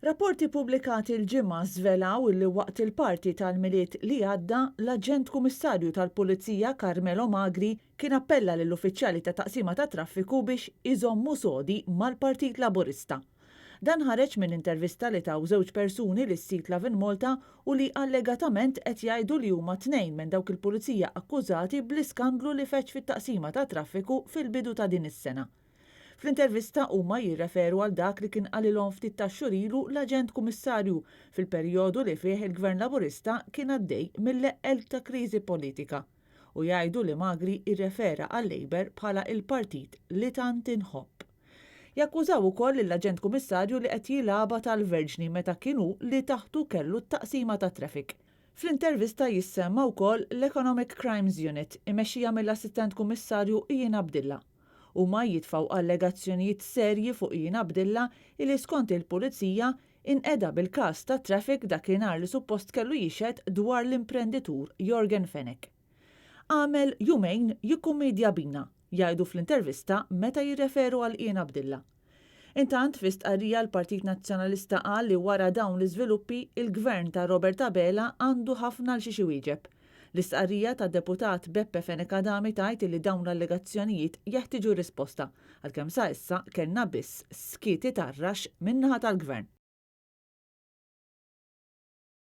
Rapporti pubblikati l-ġimgħa żvelaw illi waqt il-parti tal-miliet li għadda l-Aġent Kummissarju tal-Pulizija Carmelo Magri kien appella lill-uffiċjali ta' taqsima ta' traffiku biex iżommu sodi mal-Partit Laburista. Dan ħareġ minn intervista li taw żewġ persuni lis sit Lavin Malta u li allegatament qed jgħidu li huma tnejn minn dawk il-pulizija akkużati bl-iskandlu li feċ fit-taqsima ta' traffiku fil-bidu ta' din is-sena. Fl-intervista huma jirreferu għal dak li kien qalilhom ftit ta' xhur ilu l-Aġent Kummissarju fil-perjodu li fih il-Gvern Laburista kien għaddej mill-eqel ta' kriżi politika u jgħidu li Magri irrefera għal Labour bħala il-partit li tant inħobb. Jakkużaw ukoll l-Aġent Kummissarju li qed jilagħba tal-verġni meta kienu li taħtu kellu t-taqsima ta' traffic. Fl-intervista jissemma wkoll l-Economic Crimes Unit imexxija mill-Assistent Kummissarju Ian Abdilla. Huma jitfgħu allegazzjonijiet serji fuq Ian Abdilla li skont il-Pulizija inqeda bil-każ ta' traffic dakinhar li suppost kellu jixhed dwar l-imprenditur Jorgen Fenech. Għamel jumejn jikkummedja bina, jgħidu fl-intervista meta jirreferu għal Ian Abdilla. Intant fi stqarrija l-Partit Nazzjonalista qal li wara dawn l-iżviluppi il-Gvern ta' Robert Abela għandu ħafna l xi wieġeb. L-istqarrija tad deputat Beppe Fenech Adami tgħid li dawn l-allegazzjonijiet jeħtieġu risposta għalkemm sa issa kellna biss skieti tarrax min-naħa tal-Gvern.